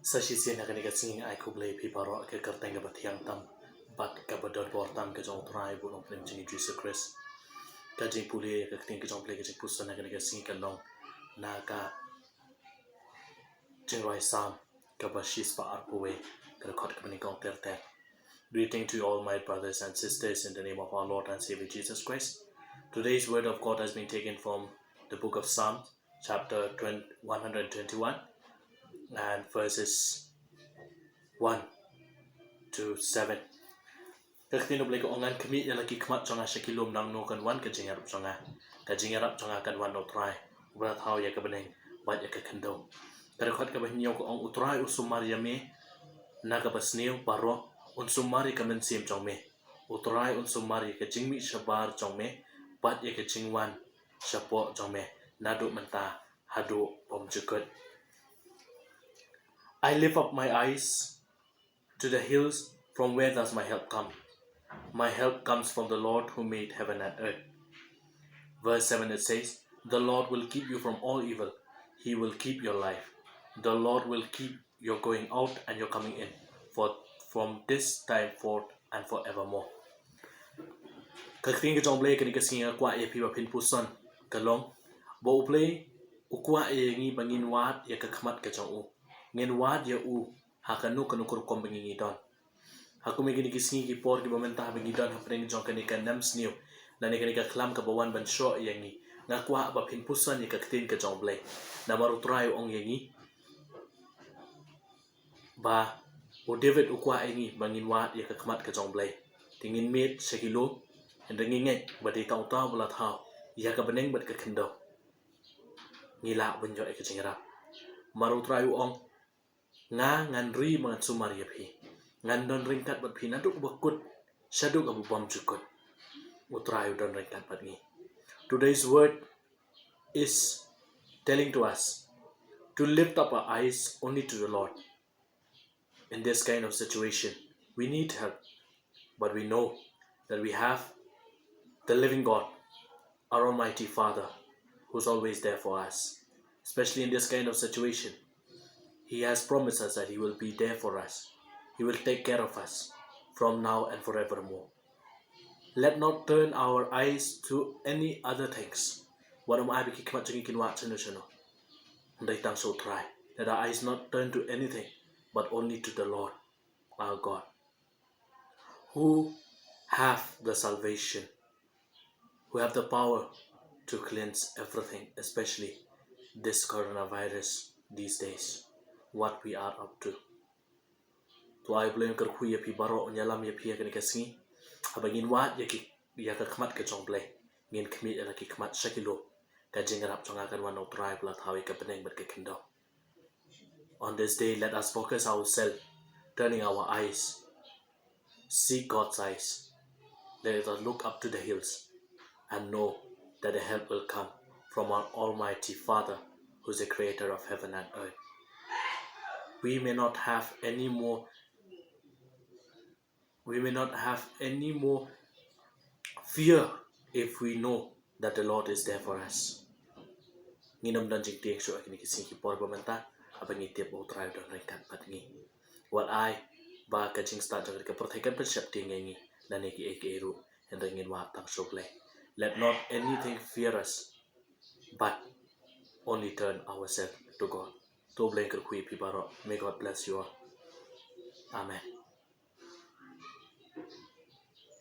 Sashisian akan singing I Sha U Blei piparo ke kerteng ke tiang tam bat ke bedor portam ke jong trai bu nong plim jingi Jesus Christ ka jing puli ke ting ke jong play ke jing pusan akan sing ke long na ka jing roi Salm ke bashis pa arpuwe ke khot ke ni kong ter ter. Greeting to all my brothers and sisters in the name of our Lord and Savior Jesus Christ. Today's word of God has been taken from the book of Psalm, chapter 121 and verses 1 to 7. Kaktin Blei ko ongan Khmied lagi khmat chonga shakilum nang no kan wan ka jingarap chonga kan wan no try brat how ya ka beneng bat ya ka kendo kada khat ka banyo ko ong utrai usumar ya me na ka basneu paro un sumari ka men sim chong me utrai un sumari ka jingmi shabar chong me bat ya ka jingwan shapo chong me nadu menta hadu om jukut. I lift up my eyes to the hills, from where does my help come? My help comes from the Lord who made heaven and earth. Verse 7 it says, the Lord will keep you from all evil. He will keep your life. The Lord will keep your going out and your coming in, from this time forth and forevermore. Kakting ke jong blei ke ni ke singa kwa e pi ba pin puson ke long bo blei ukwa e ngi bangin wat ya ka khmat ke jong u ngin wat ya u hakanu kanu kur kom bangi don aku me gini kisngi ki por ki momenta bangi don hapring jong ke ni ka nam sniu na ni ke ni ka klam ka bawan ban sho yangi nga kwa ba pin puson ya ka ktin ke jong blei na maru trai ong yangi ba o David ukwa e ngi bangin wat ya ka khmat ke jong blei tingin met sekilo ndeng nge ba di tau tau bla thao ya ka beneng bat ka khendo ngila benjo e ka jingra maru trai ong nga ngan ri mangan sumar ya phi ngan don ringkat bat phi naduk bakut shaduk abu bom chukut utrai don ringkat bat ngi. Today's word is telling to us to lift up our eyes only to the Lord. In this kind of situation we need help, but we know that we have the living God, our Almighty Father, who's always there for us. Especially in this kind of situation, He has promised us that He will be there for us. He will take care of us from now and forevermore. Let not turn our eyes to any other things. What am I be khmat ching kin wa chano chano. They tang so try that our eyes not turn to anything but only to the Lord our God, who have the salvation, who have the power to cleanse everything, especially this coronavirus these days, what we are up to. To I blame ker khuya pi baro nyalam ya pi kan kasngi abangin wat ya ka khmat ka jong blei ngin khmi la ki khmat shakilo ka jingrap chonga kan wan tribe la thawi ka peneng bat ka kendo. On this day, let us focus ourselves, turning our eyes, seek God's eyes. Let us look up to the hills and know that the help will come from our Almighty Father, who is the creator of heaven and earth. We may not have any more fear if we know that the Lord is there for us. Nginom dan jing tiang so akini kising ki por bamenta abangi tiap o try don rekan patngi. What I ba ka jing start jang ka protekan percep tingi dan neki ekeru and ringin wa tang so blei. Let not anything fear us, but only turn ourselves to God. To blame ker kui pi baro. May God bless you all. Amen.